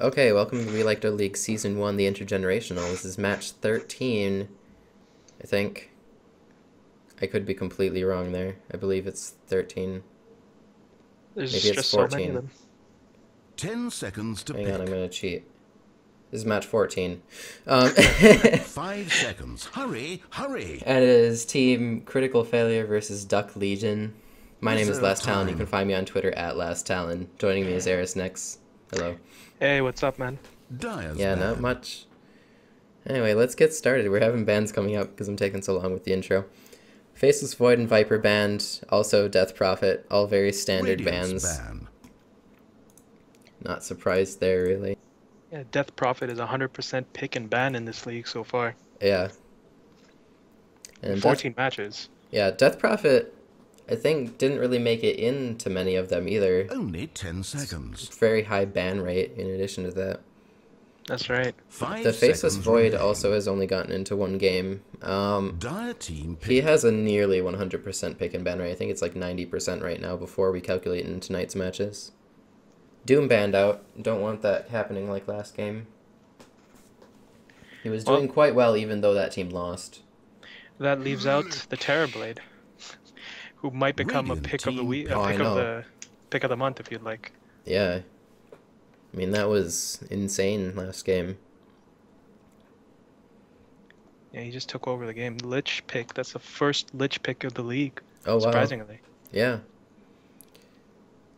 Okay, welcome to WeLikeDota League Season 1, the Intergenerational. This is match 13, I think. I could be completely wrong there. I believe it's 13. There's Maybe it's just so many of 14. them. 10 seconds to Hang pick. on, I'm gonna cheat. This is match 14. 5 seconds. Hurry, hurry. And it is Team Critical Failure versus Duck Legion. My name is Reserve Last Talon. You time. can find me on Twitter at Last Talon. Joining me is Erus Nex. Hello. Hey, what's up, man? Dire's Yeah, bad. not much. Anyway, let's get started. We're having bands coming up because I'm taking so long with the intro. Faceless Void and Viper band, also Death Prophet, all very standard Radiant's bands. ban. Not surprised there, really. Yeah, Death Prophet is 100% pick and ban in this league so far. Yeah. And 14 matches. Death Prophet, I think, didn't really make it into many of them either. Only 10 seconds. Very high ban rate in addition to that. That's right. 5 The Faceless seconds Void remain. also has only gotten into one game. Dire team pick. He has a nearly 100% pick and ban rate. I think it's like 90% right now before we calculate in tonight's matches. Doom banned out. Don't want that happening like last game. He was doing quite well even though that team lost. That leaves out the Terrorblade, who might become Radiant a pick of the team week, pick. Oh, I know. pick of the month if you'd like. Yeah. I mean, that was insane last game. Yeah, he just took over the game. Lich pick. That's the first Lich pick of the league. Oh, wow. Surprisingly. Yeah.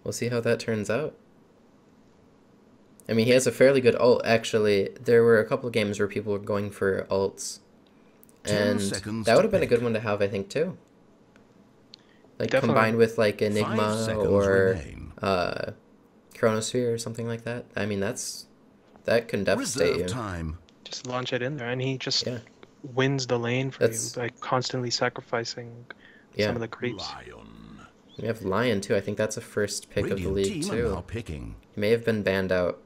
We'll see how that turns out. I mean, he has a fairly good ult. Actually, there were a couple of games where people were going for ults. 10 And seconds that would to have been a pick. good one to have, I think, too. Like, Definitely. combined with, like, 5 Enigma seconds or remain. Chronosphere or something like that. I mean, that can devastate Reserve you. time. Just launch it in there, and he just Yeah. wins the lane for That's- you by constantly sacrificing Yeah. some of the creeps. Lion. We have Lion, too. I think that's a first pick of the Radiant league, team are too. now picking. He may have been banned out,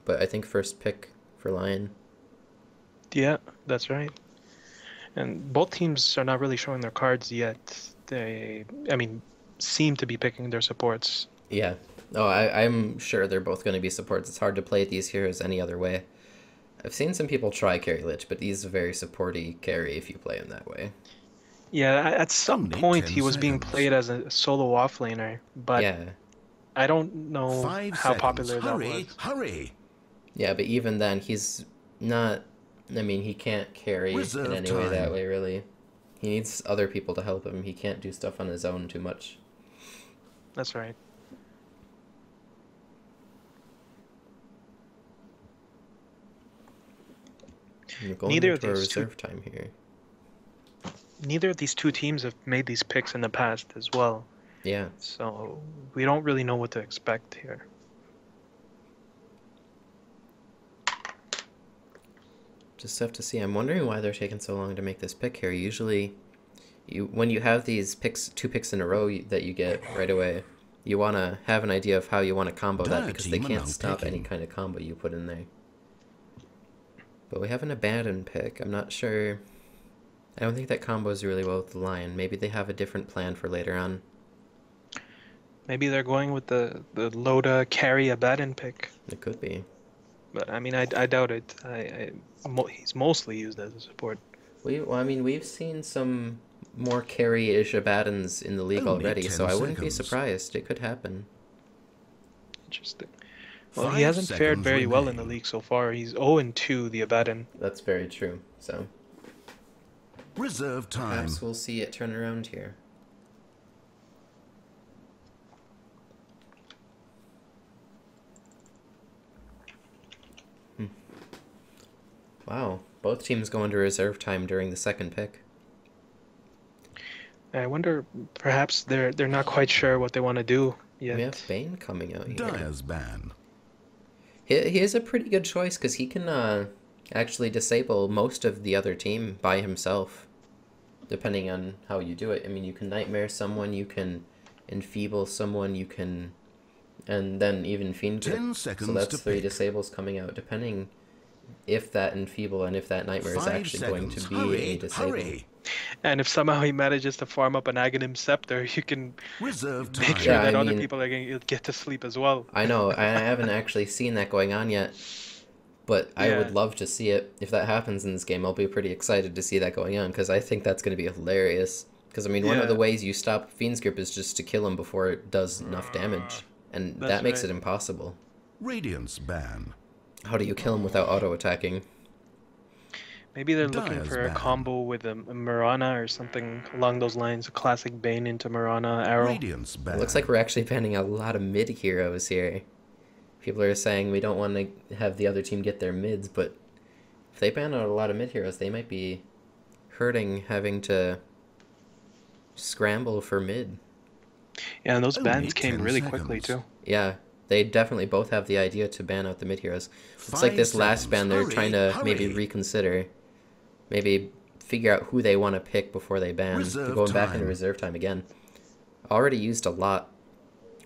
but I think first pick for Lion. Yeah, that's right. And both teams are not really showing their cards yet. Seem to be picking their supports. Yeah. Oh, I'm sure they're both going to be supports. It's hard to play these heroes any other way. I've seen some people try carry Lich, but he's a very supporty carry if you play him that way. Yeah, at some Only point 10 he was being seconds. played as a solo offlaner, but Yeah. I don't know 5 how seconds. popular that Hurry, was. hurry. Yeah, but even then, he's not... I mean, he can't carry Reserve in any way that time. way, really. He needs other people to help him. He can't do stuff on his own too much. That's right. We're going Neither of into our these two- reserve time here. Neither of these two teams have made these picks in the past as well, Yeah. so we don't really know what to expect here. Just have to see. I'm wondering why they're taking so long to make this pick here. Usually, when you have these picks, 2 picks in a row that you get right away, you want to have an idea of how you want to combo that Dire because they team are can't now stop any picking. kind of combo you put in there. But we have an abandoned pick. I'm not sure. I don't think that combos really well with the Lion. Maybe they have a different plan for later on. Maybe they're going with the Loda carry Abaddon pick, It could be. but I mean, I doubt it. He's mostly used as a support. Well, I mean, we've seen some more carry-ish Abaddons in the league Only already, 10 so I wouldn't be seconds. surprised. It could happen. Interesting. Well, 5 he hasn't fared seconds very well in the remain. league so far. He's 0-2, the Abaddon. That's very true. So Reserve time. perhaps we'll see it turn around here. Wow, both teams go into reserve time during the second pick. I wonder, perhaps they're not quite sure what they want to do yet. We have Bane coming out here. Dire's ban. He is a pretty good choice because he can actually disable most of the other team by himself, depending on how you do it. I mean, you can Nightmare someone, you can Enfeeble someone, you can... And then even Fiend. 10 seconds So that's to 3 pick. disables coming out, depending if that Enfeeble and if that Nightmare is 5 actually going to seconds. be a Hurry, disable. hurry. And if somehow he manages to farm up an Aghanim Scepter, you can Reserve make time. sure Yeah, that I other mean- people are going to get to sleep as well. I know, I haven't actually seen that going on yet, but I Yeah. would love to see it. If that happens in this game, I'll be pretty excited to see that going on, because I think that's going to be hilarious. Because, I mean, one of the Yeah. ways you stop Fiend's Grip is just to kill him before it does enough damage, and That's that makes right. it impossible. Radiance ban. How do you kill him without auto-attacking? Maybe they're looking Dire's for a ban. combo with a Mirana or something along those lines. A classic Bane into Mirana arrow. Radiance ban. It looks like we're actually banning a lot of mid heroes here. People are saying we don't want to have the other team get their mids, but if they ban out a lot of mid heroes, they might be hurting having to scramble for mid. Yeah, and those Only bans came 10 really quickly seconds. too. Yeah, they definitely both have the idea to ban out the mid heroes. Looks 5 like this last seconds. ban they're Hurry, trying to maybe hurry. reconsider. Maybe figure out who they want to pick before they ban. They're Reserve going back into time. reserve time again. Already used a lot.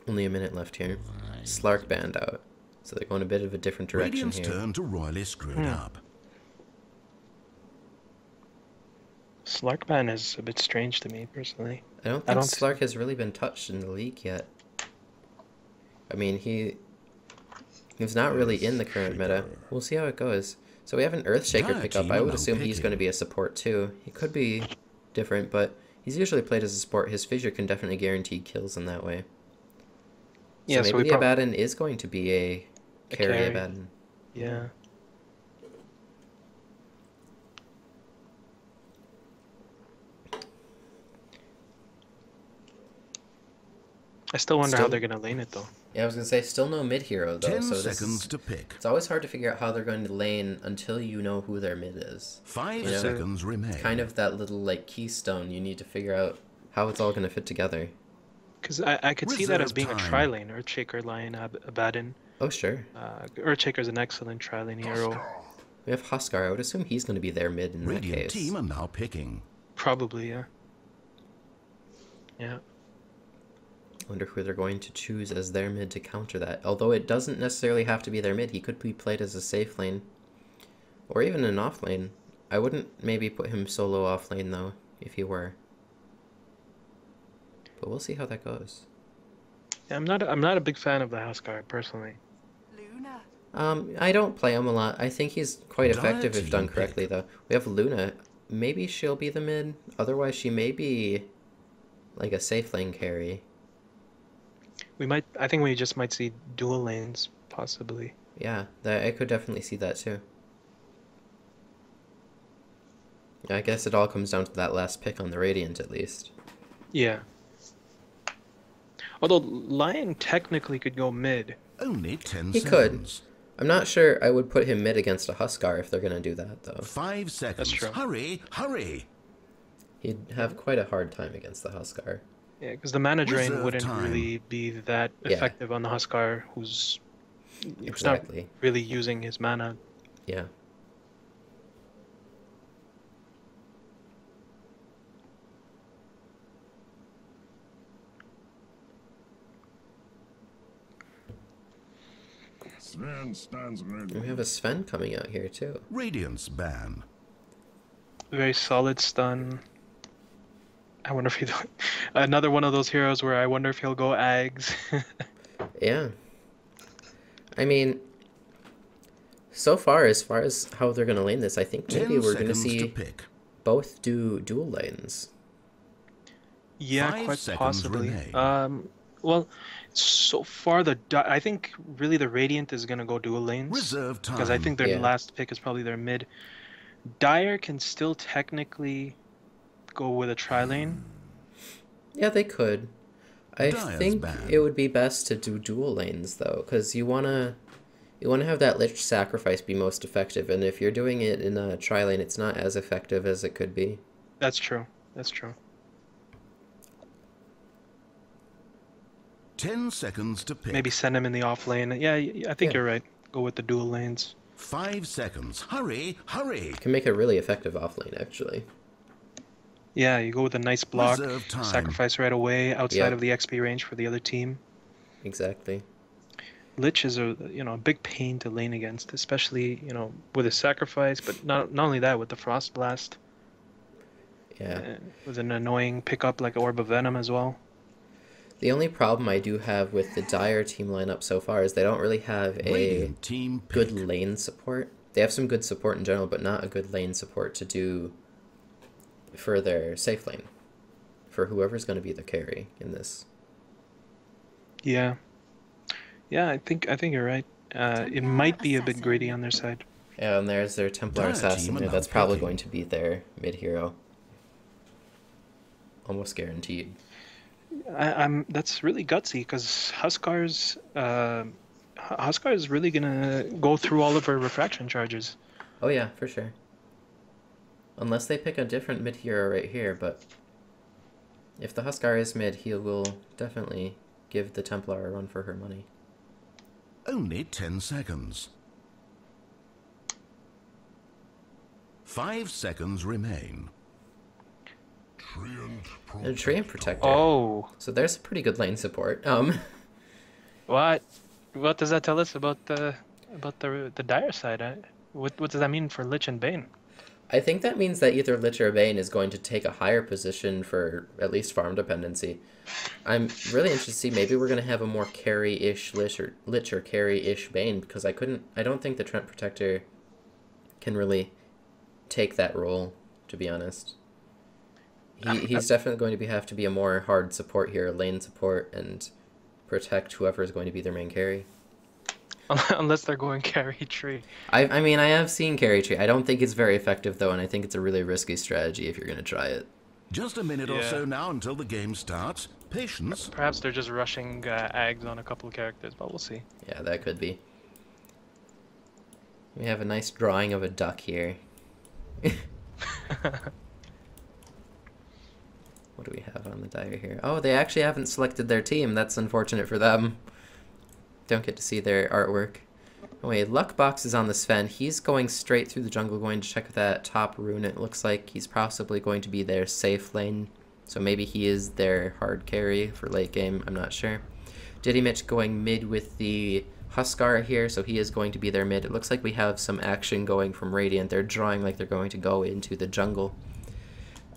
Only a minute left here. Slark banned out. So they're going a bit of a different direction Radiant's here. turn to royally screwed up. Slark ban is a bit strange to me personally. I don't I think don't- Slark has really been touched in the league yet. I mean, he's not really in the current meta. We'll see how it goes. So we have an Earthshaker Dire pickup. team I would now assume he's picking. going to be a support too. He could be different, but he's usually played as a support. His Fissure can definitely guarantee kills in that way. Yeah, so so maybe we the Abaddon is going to be a carry carry. Abaddon. Yeah. I still wonder how Still- they're gonna lane it though. Yeah, I was going to say, still no mid hero though. 10 So this seconds is, to pick. it's always hard to figure out how they're going to lane until you know who their mid is. 5 You know, seconds remain. Kind of that little like keystone. You need to figure out how it's all going to fit together. Because I could see that as Reserve being a time. tri-lane. Earthshaker line, Abaddon. Oh sure. Earthshaker's an excellent tri-lane hero. We have Huskar. I would assume he's going to be their mid in that Radiant case. team are now picking. Probably, yeah. Yeah. Wonder who they're going to choose as their mid to counter that. Although it doesn't necessarily have to be their mid. He could be played as a safe lane. Or even an off lane. I wouldn't maybe put him solo off lane though, if he were. But we'll see how that goes. Yeah, I'm not a big fan of the house guard personally. I don't play him a lot. I think he's quite Dire effective if team done pick. correctly though. We have Luna. Maybe she'll be the mid. Otherwise she may be like a safe lane carry. I think we just might see dual lanes, possibly. Yeah, I could definitely see that too. Yeah, I guess it all comes down to that last pick on the Radiant at least. Yeah. Although Lion technically could go mid. Only 10 He could. seconds. I'm not sure I would put him mid against a Huskar if they're going to do that though. 5 seconds. true. Hurry, hurry. He'd have quite a hard time against the Huskar. Yeah, because the mana drain Reserve wouldn't time. really be that Yeah. effective on the Huskar who's Exactly. not really using his mana. Yeah. Sven stands ready. We have a Sven coming out here too. Radiance ban. Very solid stun. I wonder if he another one of those heroes where I wonder if he'll go Ags. Yeah. I mean, so far as how they're going to lane this, I think 10 maybe we're going to seconds to see pick. both do dual lanes. Yeah, 5 quite seconds possibly. remain. Well, so far I think really the Radiant is gonna go dual lanes Reserve time. because I think their Yeah. last pick is probably their mid. Dire can still technically go with a tri-lane. Yeah, they could. I Dire's think bad. it would be best to do dual lanes though, because you wanna have that Lich sacrifice be most effective, and if you're doing it in a tri lane, it's not as effective as it could be. That's true. That's true. 10 seconds to pick. Maybe send him in the off lane. Yeah, I think Yeah. you're right. Go with the dual lanes. 5 seconds. Hurry, hurry. Can make a really effective off lane actually. Yeah, you go with a nice block, Reserve time. sacrifice right away outside Yeah. of the XP range for the other team. Exactly. Lich is a a big pain to lane against, especially with his sacrifice, but not only that, with the Frost Blast, Yeah. with an annoying pickup like Orb of Venom as well. The only problem I do have with the Dire team lineup so far is they don't really have a Radiant team good pick. lane support. They have some good support in general, but not a good lane support to do for their safe lane, for whoever's going to be the carry in this. Yeah, yeah, I think you're right. It might be a bit greedy on their side. Yeah, and there's their Templar Dire Assassin team are there. now That's probably picking. going to be their mid-hero. Almost guaranteed. I'm that's really gutsy because Huskar is really gonna go through all of her refraction charges. Oh yeah, for sure. Unless they pick a different mid-hero right here, but if the Huskar is mid, he will definitely give the Templar a run for her money. Only 10 seconds. 5 seconds remain. Treant A Treant Protector. Oh, So there's a pretty good lane support. what? What does that tell us about the dire side? What does that mean for Lich and Bane? I think that means that either Lich or Bane is going to take a higher position for at least farm dependency. I'm really interested to see, maybe we're going to have a more carry-ish Lich or carry-ish Bane, because I don't think the Treant Protector can really take that role, to be honest. He's definitely going to have to be a more hard support here, lane support, and protect whoever is going to be their main carry. Unless they're going carry tree. I mean, I have seen carry tree. I don't think it's very effective, though, and I think it's a really risky strategy if you're going to try it. Just a minute or Yeah. so now until the game starts. Patience. Perhaps they're just rushing Ags on a couple of characters, but we'll see. Yeah, that could be. We have a nice drawing of a duck here. What do we have on the Dire here? Oh, they actually haven't selected their team. That's unfortunate for them. Don't get to see their artwork. Oh wait, Luckbox is on the Sven. He's going straight through the jungle, going to check that top rune. It looks like he's possibly going to be their safe lane. So maybe he is their hard carry for late game. I'm not sure. Diddy Mitch going mid with the Huskar here, so he is going to be their mid. It looks like we have some action going from Radiant. They're drawing like they're going to go into the jungle.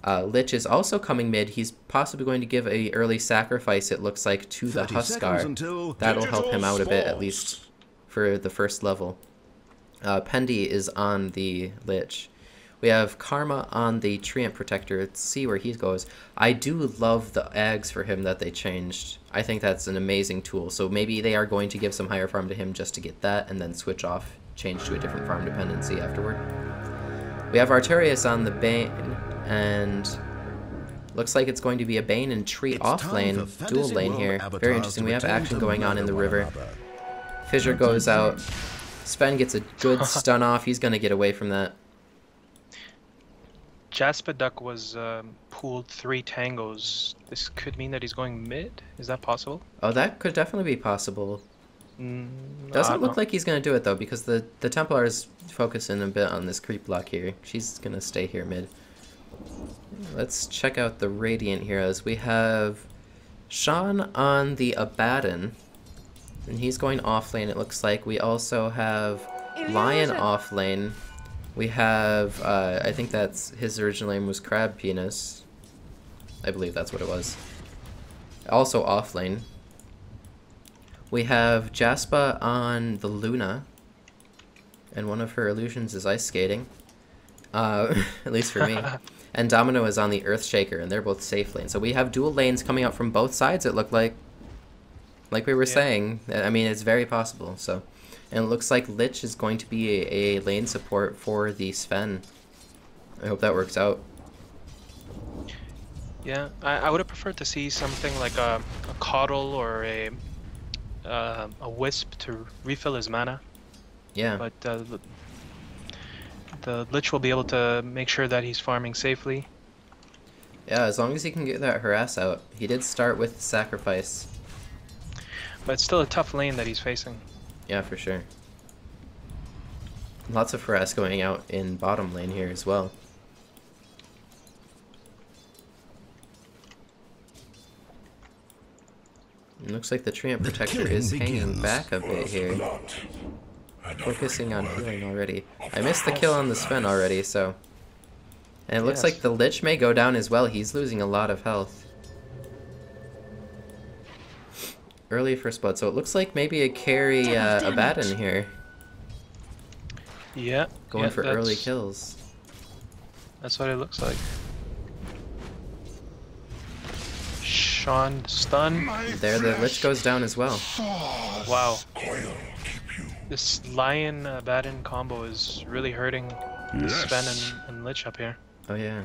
Lich is also coming mid. He's possibly going to give a early sacrifice, it looks like, to the 30 seconds Huskar. until That'll help him out a bit, at sports. least for the first level. Pendy is on the Lich. We have Karma on the Treant Protector. Let's see where he goes. I do love the Ags for him that they changed. I think that's an amazing tool. So maybe they are going to give some higher farm to him just to get that, and then switch off, change to a different farm dependency afterward. We have Arturius on the Bane, and looks like it's going to be a Bane and Tree It's off time lane, for dual Fantasy lane World here. avatars Very interesting. to We have return action to going on in the murder one river. another. Fissure goes out. Sven gets a good stun off. He's going to get away from that. Jasper Duck was pooled 3 tangos. This could mean that he's going mid. Is that possible? Oh, that could definitely be possible. I Doesn't don't look know. like he's going to do it, though, because the Templar is focusing a bit on this creep block here. She's going to stay here mid. Let's check out the Radiant heroes. We have Sean on the Abaddon, and he's going off lane, it looks like. We also have Lion off lane. We have, I think that's, his original name was Crab Penis. I believe that's what it was. Also off lane. We have Jaspa on the Luna, and one of her illusions is ice skating. At least for me. And Domino is on the Earthshaker, and they're both safe lanes. So we have dual lanes coming out from both sides, it looked like. Like we were saying. I mean, it's very possible, so. And it looks like Lich is going to be a lane support for the Sven. I hope that works out. Yeah, I would have preferred to see something like a Coddle or a Wisp to refill his mana. Yeah. But the Lich will be able to make sure that he's farming safely. Yeah, as long as he can get that harass out. He did start with sacrifice. But it's still a tough lane that he's facing. Yeah, for sure. Lots of harass going out in bottom lane here as well. Looks like the Treant The Protector killing is hanging begins. back a bit here. Focusing on healing already. I missed the kill on the Sven already, so... And it looks Yes. like the Lich may go down as well. He's losing a lot of health. Early first blood, so it looks like maybe a carry Abaddon here. Yeah. Going yeah, for early kills. That's what it looks like. Sean stun. There, the Lich goes down as well. Wow. This Lion Abaddon combo is really hurting Sven and Lich up here. Oh yeah.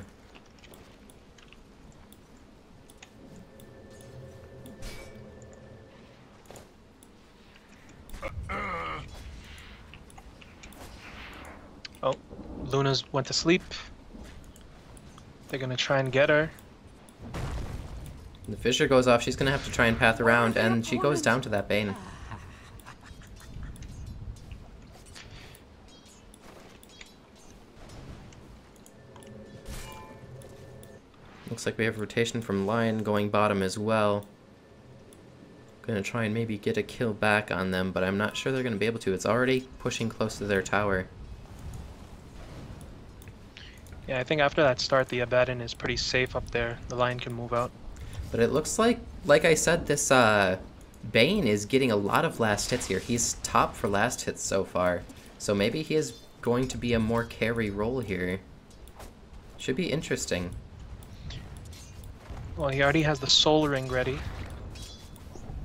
Oh, Luna's went to sleep. They're gonna try and get her. The Fissure goes off, she's gonna have to try and path around, and she goes down to that Bane. Looks like we have rotation from Lion going bottom as well. Gonna try and maybe get a kill back on them, but I'm not sure they're gonna be able to. It's already pushing close to their tower. Yeah, I think after that start, the Abaddon is pretty safe up there. The Lion can move out. But it looks like I said, this Bane is getting a lot of last hits here. He's top for last hits so far. So maybe he is going to be a more carry role here. Should be interesting. Well, he already has the Soul Ring ready.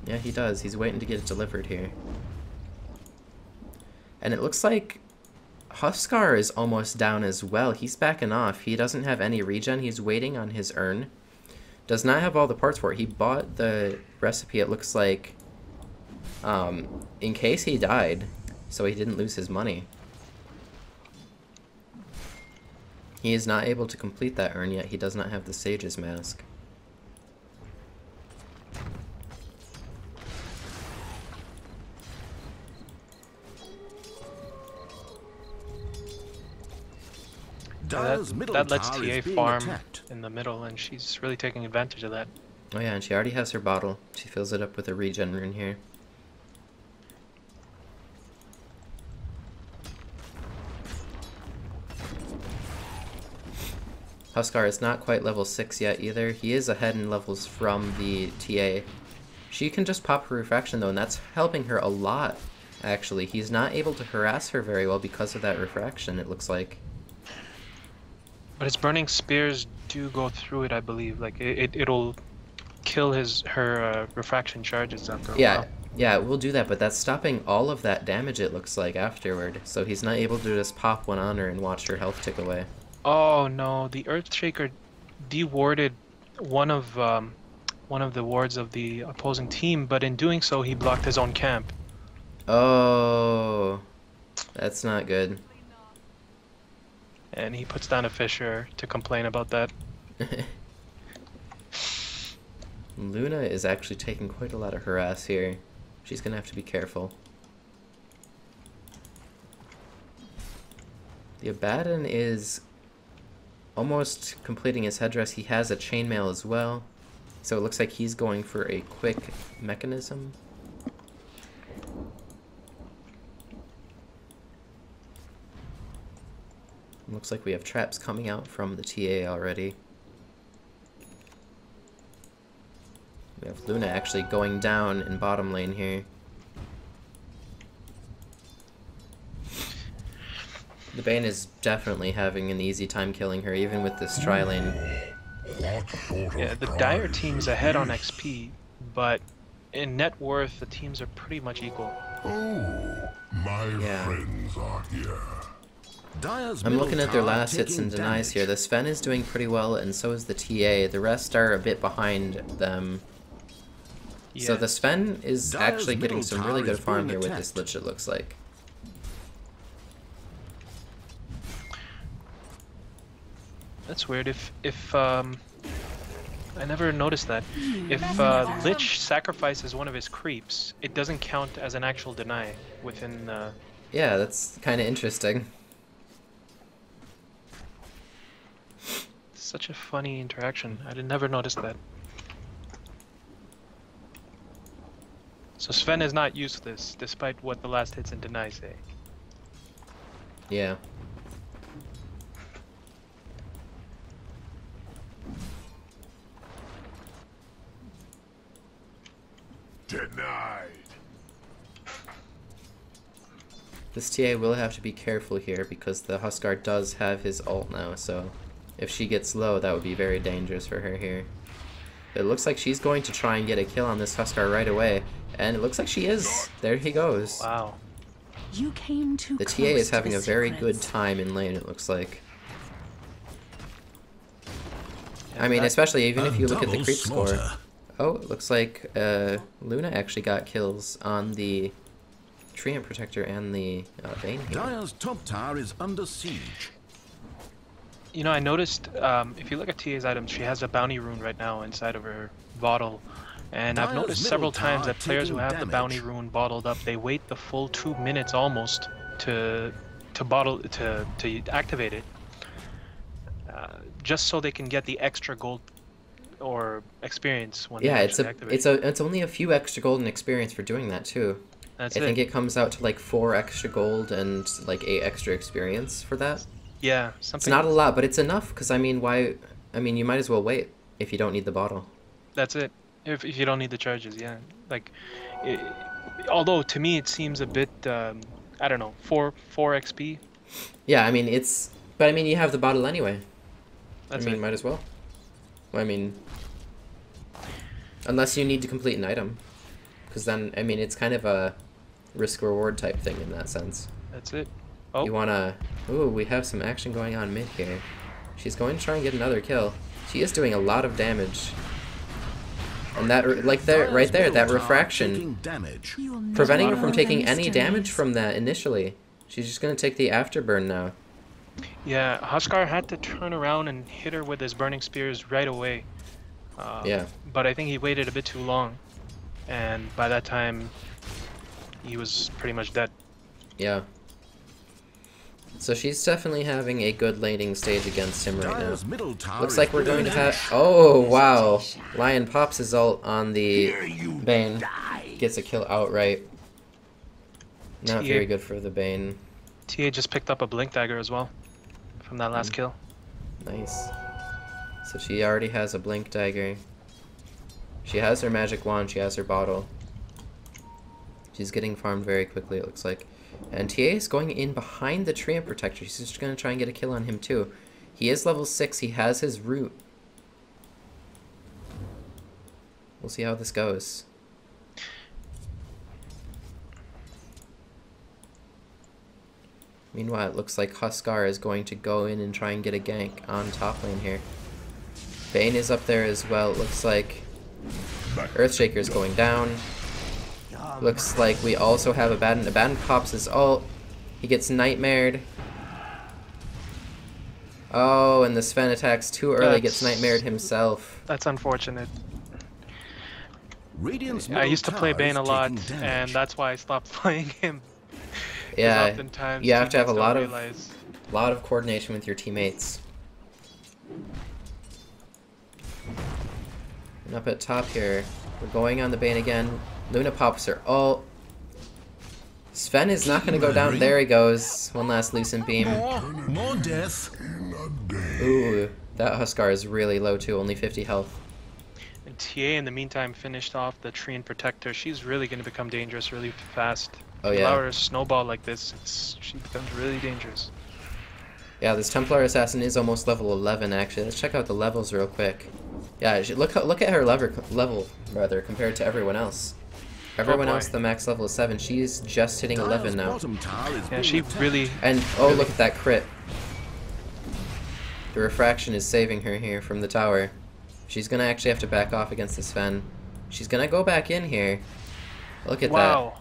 Yeah, he does. He's waiting to get it delivered here. And it looks like Huskar is almost down as well. He's backing off. He doesn't have any regen. He's waiting on his urn. Does not have all the parts for it. He bought the recipe, it looks like, in case he died, so he didn't lose his money. He is not able to complete that urn yet. He does not have the Sage's Mask. That lets TA farm in the middle, and she's really taking advantage of that. Oh yeah, and she already has her bottle. She fills it up with a regen rune here. Huskar is not quite level 6 yet either. He is ahead in levels from the TA. She can just pop her refraction though, and that's helping her a lot, actually. He's not able to harass her very well because of that refraction, it looks like. But his burning spears do go through it, I believe. Like it'll kill her refraction charges after a while. Yeah, it will do that, but that's stopping all of that damage, it looks like, afterward. So he's not able to just pop one on her and watch her health tick away. Oh no, the Earthshaker de-warded one of the wards of the opposing team, but in doing so, he blocked his own camp. Oh, that's not good. And he puts down a Fissure to complain about that. Luna is actually taking quite a lot of harass here. She's gonna have to be careful. The Abaddon is almost completing his headdress. He has a chainmail as well. So it looks like he's going for a quick mechanism. Looks like we have traps coming out from the TA already. We have Luna actually going down in bottom lane here. The Bane is definitely having an easy time killing her, even with this tri-lane. Yeah, the Dire team's ahead on XP, but in net worth, the teams are pretty much equal. Oh, my friends are here. I'm looking at their last hits and denies here. The Sven is doing pretty well, and so is the TA. The rest are a bit behind them. Yeah. So the Sven is actually getting some really good farm here with this Lich, it looks like. That's weird. If I never noticed that. If Lich sacrifices one of his creeps, it doesn't count as an actual deny within. Yeah, that's kind of interesting. Such a funny interaction. I never noticed that. So Sven is not used to this, despite what the last hits and denies say. Yeah. Denied. This TA will have to be careful here because the Huskar does have his ult now, so if she gets low, that would be very dangerous for her here. It looks like she's going to try and get a kill on this Huskar right away, and it looks like she is. There he goes. Wow. You came too The TA close is to having the a very secrets. good time in lane, it looks like. And I mean, that- especially even if A you look at the double creep score. slaughter. Oh, it looks like Luna actually got kills on the Treant Protector and the Vayne here. Dire's top tower is under siege. You know, I noticed if you look at TA's items, she has a bounty rune right now inside of her bottle. And I've Dire's noticed middle several times tower that players who taking have the bounty damage. rune bottled up, they wait the full 2 minutes almost to activate it, just so they can get the extra gold or experience when Yeah, they it's actually activate it. it's only a few extra golden experience for doing that too. That's I it. think it comes out to like 4 extra gold and like 8 extra experience for that. Yeah, It's something. not a lot, but it's enough because I mean, why? I mean, you might as well wait if you don't need the bottle. That's it. If you don't need the charges, yeah. Like, although to me it seems a bit, I don't know, 4 XP. Yeah, I mean but I mean you have the bottle anyway. That's I mean, it. might as well. I mean, unless you need to complete an item, because then I mean it's kind of a risk-reward type thing in that sense. That's it. Oh, You wanna... Ooh, we have some action going on mid here. She's going to try and get another kill. She is doing a lot of damage. And that, like there, Dire's right there, that middle tower refraction, taking damage. You will never preventing her know from the taking any damage mysteries. from that initially. She's just gonna take the afterburn now. yeah. Huskar had to turn around and hit her with his burning spears right away. Yeah. But I think he waited a bit too long, and by that time, he was pretty much dead. Yeah. So she's definitely having a good laning stage against him right now. Dire's middle tower Looks is like we're being going to attacked. have... Oh, wow. Lion pops his ult on the Bane. Gets a kill outright. Not TA. very good for the Bane. TA just picked up a blink dagger as well from that Hmm. last kill. Nice. So she already has a blink dagger. She has her magic wand, she has her bottle. She's getting farmed very quickly, it looks like. And TA is going in behind the Treant Protector. She's just going to try and get a kill on him too. He is level 6, he has his root. We'll see how this goes. Meanwhile, it looks like Huskar is going to go in and try and get a gank on top lane here. Bane is up there as well, it looks like. Earthshaker is going down. Looks like we also have Abaddon. Abaddon pops his ult. He gets nightmared. Oh, and the Sven attacks too early, gets That's- nightmared himself. That's unfortunate. Radiant's I middle used to play tower Bane is a lot, taking damage. and that's why I stopped playing him. 'Cause Yeah, oftentimes you have to have a teammates lot don't of realize- lot of coordination with your teammates. And up at top here, we're going on the Bane again. Luna pops her ult. Sven is not going to go down. There he goes. One last Lucent Beam. More death. Ooh, that Huskar is really low too, only 50 health. And TA in the meantime finished off the Treant Protector. She's really going to become dangerous really fast. Oh You yeah. allow her to snowball like this, she becomes really dangerous. Yeah, this Templar Assassin is almost level 11 actually. Let's check out the levels real quick. Yeah, look at her level rather compared to everyone else. Everyone boy. else, the max level is 7. She's just hitting 11 Dire's now. bottom tower is Yeah, being she attacked. really... And oh, look at that crit. The refraction is saving her here from the tower. She's gonna actually have to back off against the Sven. She's gonna go back in here. Look at that. Wow.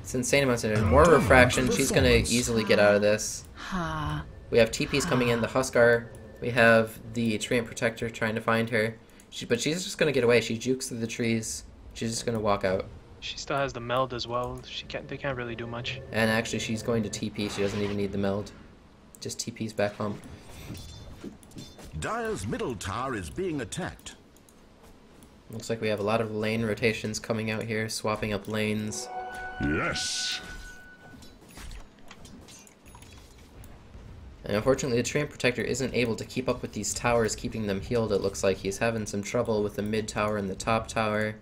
It's insane amounts of more refraction. She's gonna easily get out of this. Ha. We have TPs coming in, the Huskar. We have the Treant Protector trying to find her. But she's just gonna get away. She jukes through the trees. She's just gonna walk out. She still has the meld as well. They can't really do much. And actually, she's going to TP. She doesn't even need the meld. Just TP's back home. Dire's middle tower is being attacked. Looks like we have a lot of lane rotations coming out here, swapping up lanes. Yes. And unfortunately, the Treant Protector isn't able to keep up with these towers, keeping them healed. It looks like he's having some trouble with the mid tower and the top tower.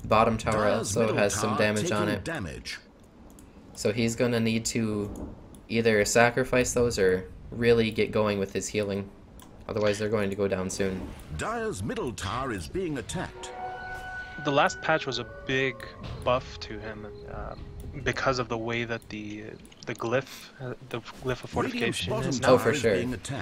Bottom tower also has some damage on it. So he's gonna need to either sacrifice those or really get going with his healing. Otherwise, they're going to go down soon. Dire's middle tower is being attacked. The last patch was a big buff to him because of the way that the glyph of fortification is now. Oh, for sure.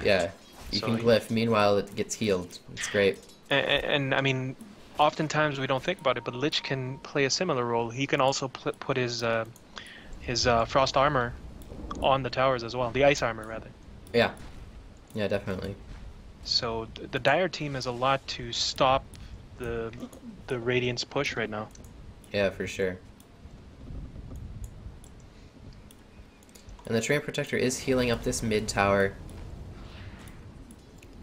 Yeah, you So can glyph. Meanwhile, it gets healed. It's great. And I mean, oftentimes we don't think about it, but Lich can play a similar role. He can also put his frost armor on the towers as well, the ice armor rather. Yeah, yeah, definitely. So the Dire team has a lot to stop the Radiant's push right now. Yeah, for sure. And the Treant Protector is healing up this mid tower.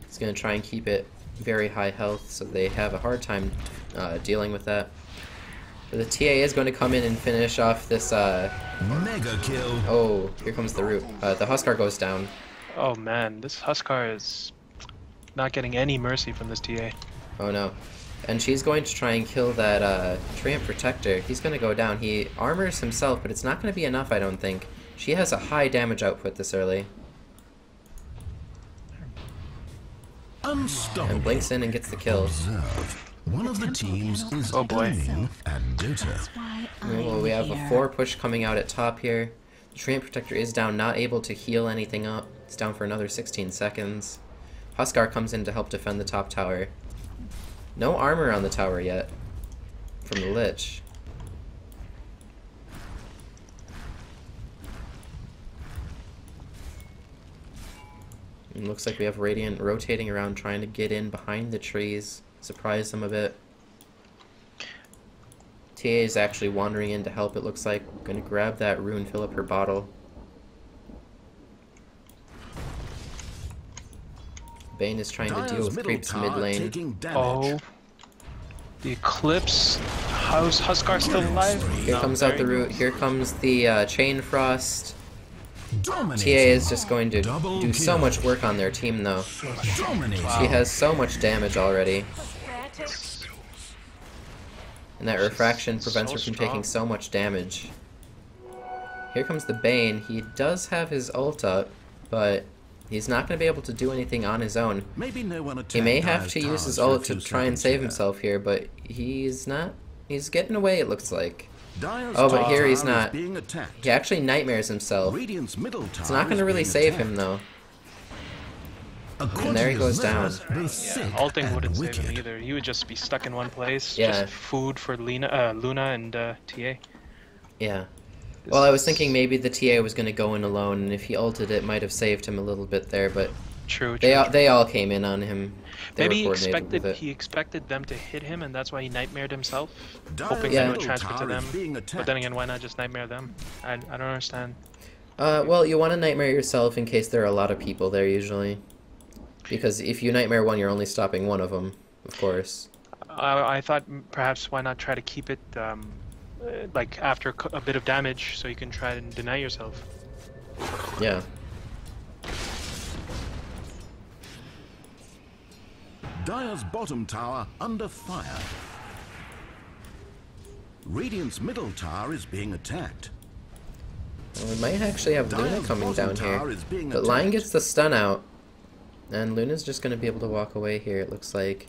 He's going to try and keep it very high health, so they have a hard time dealing with that. But the TA is going to come in and finish off this... Mega kill. Oh, here comes the root. The Huskar goes down. Oh man, this Huskar is not getting any mercy from this TA. Oh no. And she's going to try and kill that Treant Protector. He's going to go down. He armors himself, but it's not going to be enough, I don't think. She has a high damage output this early. Unstoppable. And blinks in and gets the kill. Observe. One of the teams is Oh boy. aiming at Dota. Well, we have a 4 push coming out at top here. The Treant Protector is down, not able to heal anything up. It's down for another 16 seconds. Huskar comes in to help defend the top tower. No armor on the tower yet from the Lich. It looks like we have Radiant rotating around trying to get in behind the trees, surprise them a bit. TA is actually wandering in to help, it looks like. Gonna grab that rune, fill up her bottle. Bane is trying to deal with creeps mid lane. Oh. The Eclipse. How's Huskar still alive? Here comes out the root, here comes the Chain Frost. TA is just going to do so much work on their team though. She has so much damage already. And that refraction prevents her from taking so much damage. Here comes the Bane. He does have his ult up, but he's not going to be able to do anything on his own. He may have to use his ult to try and save himself here, but he's not. He's getting away, it looks like. Oh, but here he's not. He actually nightmares himself. It's not going to really save him, though. And there he goes down. Yeah, ulting wouldn't save him either. He would just be stuck in one place. Yeah. Just food for Luna and TA. Yeah. Well, I was thinking maybe the TA was going to go in alone, and if he ulted it, might have saved him a little bit there, but True. they all came in on him. Maybe he expected them to hit him, and that's why he nightmared himself, hoping they would transfer to them. But then again, why not just nightmare them? I don't understand. Well, you want to nightmare yourself in case there are a lot of people there, usually. Because if you nightmare one, you're only stopping one of them, of course. I thought perhaps why not try to keep it like after a bit of damage, so you can try and deny yourself. Yeah. Dire's bottom tower under fire. Radiant's middle tower is being attacked. Well, we might actually have Luna Dire's coming bottom down tower here. is being But Lion attacked. gets the stun out. And Luna's just going to be able to walk away here, it looks like.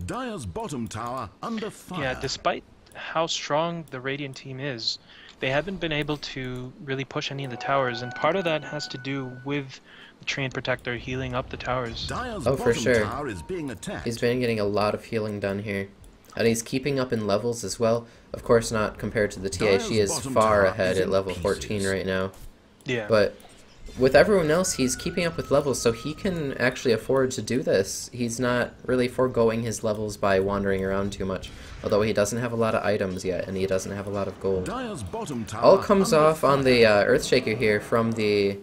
Dire's bottom tower under fire. Yeah, despite how strong the Radiant team is, they haven't been able to really push any of the towers, and part of that has to do with the Treant Protector healing up the towers. Dire's Oh, for bottom sure. tower is being attacked. He's been getting a lot of healing done here. And he's keeping up in levels as well. Of course not compared to the TA. She is Dire's bottom far tower ahead is at in level 14 pieces. right now. Yeah. But with everyone else, he's keeping up with levels, so he can actually afford to do this. He's not really foregoing his levels by wandering around too much. Although he doesn't have a lot of items yet, and he doesn't have a lot of gold. Dire's bottom tower All comes under off on fire. the Earthshaker here from the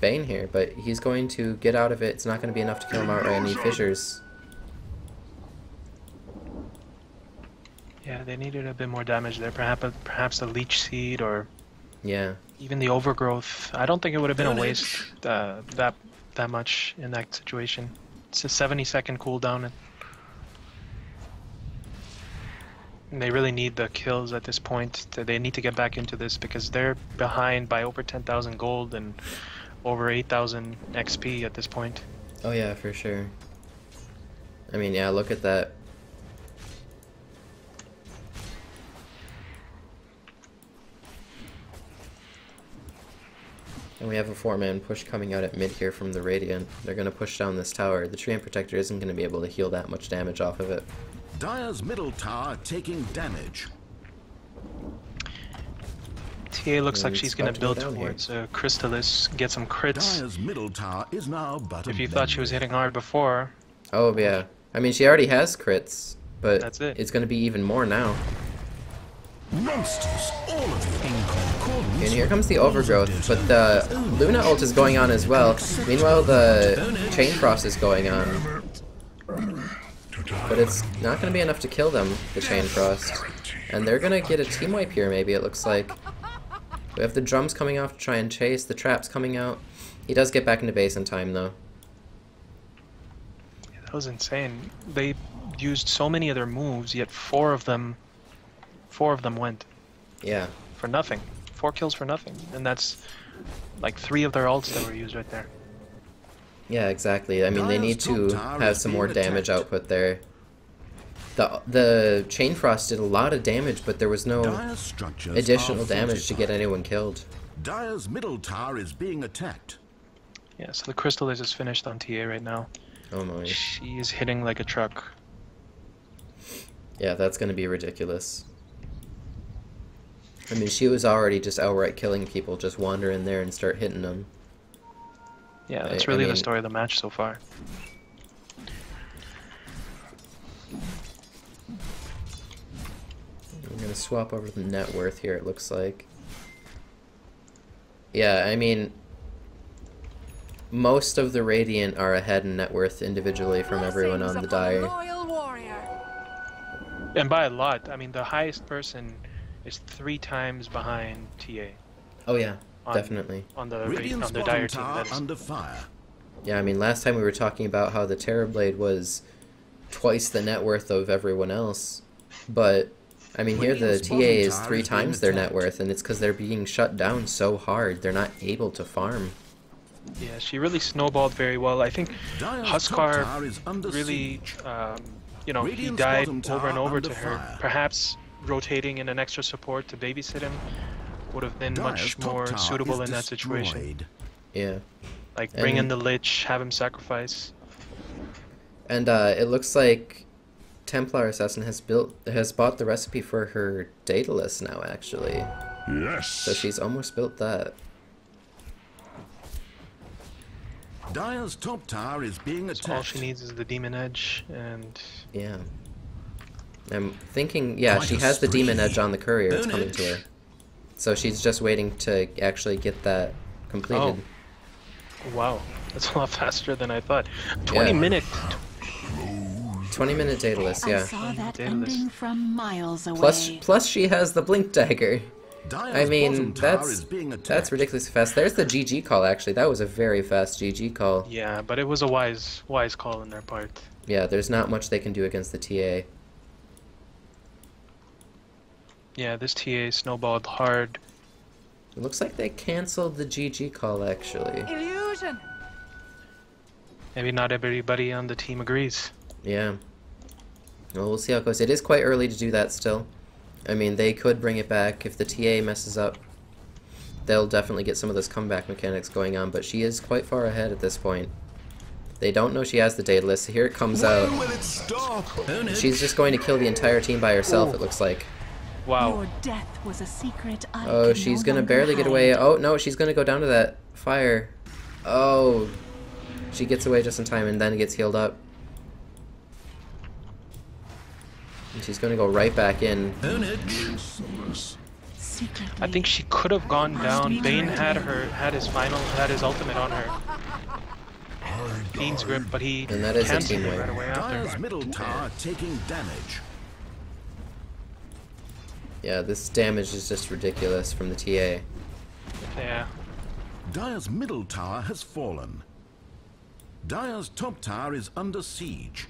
Bane here, but he's going to get out of it. It's not going to be enough to kill him outright, and he fissures. Yeah, they needed a bit more damage there. Perhaps the Leech Seed or Yeah. even the Overgrowth. I don't think it would have been a waste that much in that situation. It's a 70-second cooldown. And they really need the kills at this point. They need to get back into this because they're behind by over 10,000 gold and over 8,000 XP at this point. Oh yeah, for sure. I mean, yeah, look at that. And we have a 4-man push coming out at mid here from the Radiant. They're going to push down this tower. The Treant Protector isn't going to be able to heal that much damage off of it. Dire's middle tower taking damage. TA looks like she's going to build down towards Crystallis, get some crits. Dire's middle tower is now but If you thought she was hitting hard before, Oh yeah. I mean, she already has crits, but That's it. it's going to be even more now. Monsters, all of you in concordance. And here comes the Overgrowth, but the Luna ult is going on as well. Meanwhile, the Chain Frost is going on. But it's not going to be enough to kill them, the Chain Frost. And they're going to get a team wipe here, maybe, it looks like. We have the drums coming off to try and chase, the traps coming out. He does get back into base in time, though. yeah, that was insane. They used so many of their moves, yet four of them went Yeah. for nothing. 4 kills for nothing, and that's like 3 of their ults that were used right there. Yeah, exactly. I mean, they need to have some more damage output there. The Chain Frost did a lot of damage, but there was no additional damage to get anyone killed. Dire's middle tower is being attacked. Yeah, so the Crystallis is finished on TA right now. Oh my. She is hitting like a truck. Yeah, that's going to be ridiculous. I mean, she was already just outright killing people, just wander in there and start hitting them. Yeah, that's I really mean, the story of the match so far. I'm going to swap over the net worth here, it looks like. Yeah, I mean, most of the Radiant are ahead in net worth individually from everyone on the Dire. And by a lot. I mean, the highest person is 3 times behind TA. Oh yeah, definitely. On the Radiant's Dire bottom team, tower that is. under fire. Yeah, I mean, last time we were talking about how the Terrorblade was twice the net worth of everyone else, but I mean, here the TA is 3 times their net worth, and it's because they're being shut down so hard, they're not able to farm. Yeah, she really snowballed very well. I think Dire's Huskar top tower is under really, siege. you know, he Radiant's died bottom over and tower over under to her. fire. Perhaps rotating in an extra support to babysit him would have been Dire's much top more tower suitable is in that situation. destroyed. Yeah. Like, bring in And- the Lich, have him sacrifice. And it looks like Templar Assassin has bought the recipe for her Daedalus now, actually. Yes. So she's almost built that. Dire's top tower is being attacked. So all she needs is the Demon Edge, and Yeah. I'm thinking, yeah, Quite she a has the Demon spree. Edge on the courier. It's Burn coming it. to her. So she's just waiting to actually get that completed. wow, that's a lot faster than I thought. 20-minute. 20-minute Daedalus, I yeah. saw that Daedalus. ending from miles away. Plus she has the Blink Dagger. Dire's I mean, bottom tower that's is being attacked. ridiculously fast. There's the GG call, actually. That was a very fast GG call. Yeah, but it was a wise call on their part. Yeah, there's not much they can do against the TA. Yeah, this TA snowballed hard. It looks like they canceled the GG call, actually. Illusion. Maybe not everybody on the team agrees. Yeah. Well, we'll see how it goes. It is quite early to do that still. I mean, they could bring it back. If the TA messes up, they'll definitely get some of those comeback mechanics going on, but she is quite far ahead at this point. They don't know she has the Daedalus, so here it comes out. When will it stop? She's just going to kill the entire team by herself, it looks like. Wow. Your death was a secret I Oh, can she's no gonna longer barely get away. hide. Oh, no, she's gonna go down to that fire. Oh. She gets away just in time and then gets healed up. And she's gonna go right back in. secretly. I think she could have gone down. Bane had his ultimate on her. Fiend's grip, but he And that is a canceled team it right wipe. away after. Dire's middle tower taking damage. Yeah, this damage is just ridiculous from the TA. Yeah. Dire's middle tower has fallen. Dire's top tower is under siege.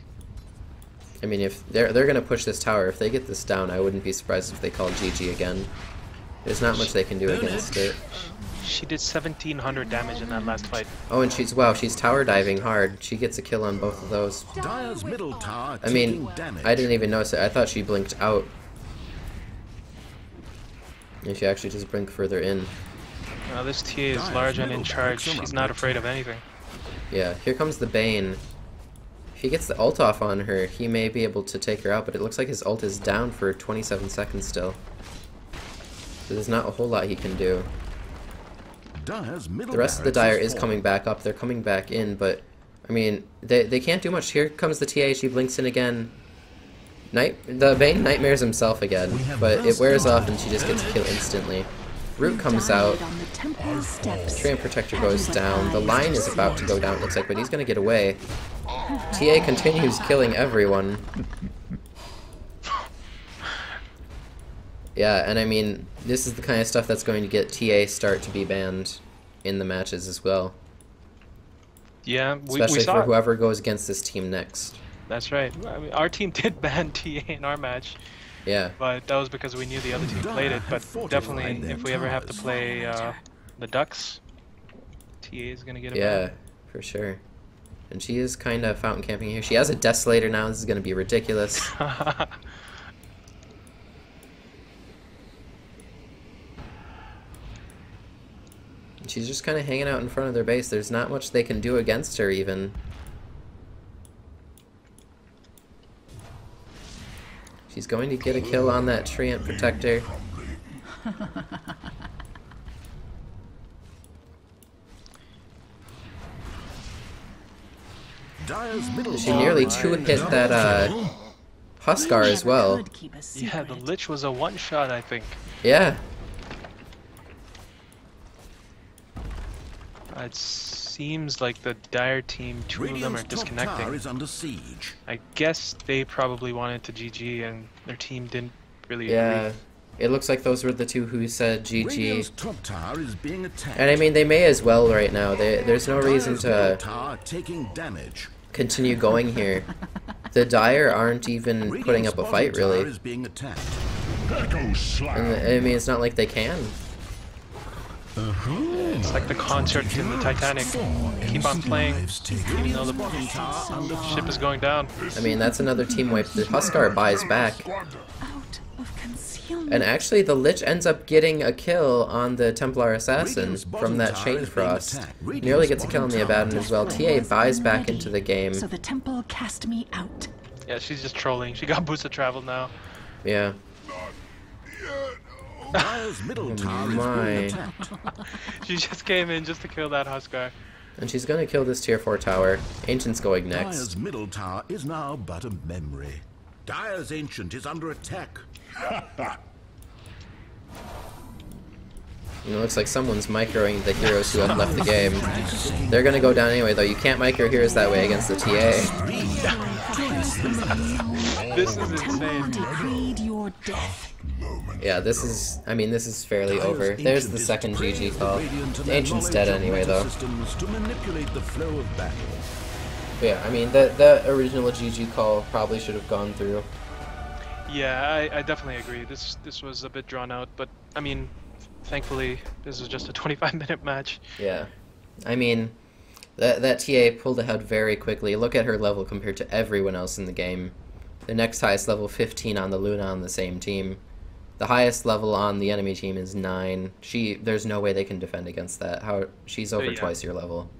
I mean, if they're gonna push this tower, if they get this down, I wouldn't be surprised if they call GG again. There's not much they can do against it. She did 1700 damage in that last fight. Oh, and she's tower diving hard. She gets a kill on both of those. Dire's middle tower I mean, taking damage. I didn't even notice it. I thought she blinked out. And she actually just blinked further in. Now this TA is large and in charge. She's not afraid of anything. Yeah, here comes the Bane. If he gets the ult off on her, he may be able to take her out, but it looks like his ult is down for 27 seconds still. So there's not a whole lot he can do. Dire's middle The rest of the barracks Dire has is fallen. coming back up. They're coming back in, but I mean, they can't do much. Here comes the TA. She blinks in again. The Bane nightmares himself again, but it wears off and she just gets a kill instantly. Root comes out. On the temple steps. Treant Protector goes down. The line is about to go down, it looks like, but he's gonna get away. TA continues killing everyone. Yeah, and I mean, this is the kind of stuff that's going to get TA start to be banned in the matches as well. Yeah, we Especially saw for it. whoever goes against this team next. That's right. I mean, our team did ban TA in our match, Yeah. but that was because we knew the other team played it. But definitely, if we ever have to play the Ducks, TA is gonna get a Yeah, for sure. And she is kind of fountain camping here. She has a Desolator now. This is going to be ridiculous. ban. She's just kind of hanging out in front of their base. There's not much they can do against her, even. She's going to get a kill on that Treant Protector. Dire's middle She tower nearly is two-hit that Huskar as well. Could keep a Yeah, the secret. Lich was a one-shot, I think. Yeah. It seems like the Dire team, two of them are Radiant's top tower disconnecting. is under siege. I guess they probably wanted to GG and their team didn't really Yeah. agree. It looks like those were the two who said Radiant's GG. top tower is being attacked. And I mean, they may as well right now. There's no reason Dire's middle to tower taking damage. continue going here. The Dire aren't even putting up a Radiant's fight, bottom tower really. is being attacked. Echo slam. And I mean, it's not like they can. It's like the concert in the Titanic. Keep on playing, even though the Bottom tower under ship is going down. I mean, that's another team wipe. The Huskar buys back. Out of concealment. And actually, the Lich ends up getting a kill on the Templar Assassin Radiant's from bottom that tower Chain is being Frost. attacked. Radiant's Nearly gets a kill on the bottom tower Abaddon as well. TA buys back into the game. So the temple cast me out. Yeah, she's just trolling. She got boost of travel now. Yeah. Dire's middle tower is my. being attacked. She just came in just to kill that Huskar. And she's gonna kill this tier 4 tower. Ancient's going Dire's next. middle tower is now but a memory. Dire's ancient is under attack. And it looks like someone's microing the heroes who have left the game. They're gonna go down anyway, though. You can't micro heroes that way against the TA. This is insane. Decreed your death. Yeah, this is... I mean, this is fairly Dire's over. There's ancient the is second praying GG for call. Radiant and The Ancient's their dead knowledge of anyway, meta though. systems to manipulate the flow of battle. Yeah, I mean, the original GG call probably should have gone through. Yeah, I definitely agree. This was a bit drawn out, but I mean, thankfully this is just a 25-minute match. Yeah. I mean, that TA pulled ahead very quickly. Look at her level compared to everyone else in the game. The next highest level, 15 on the Luna on the same team. The highest level on the enemy team is 9. There's no way they can defend against that. She's over Yeah. twice your level.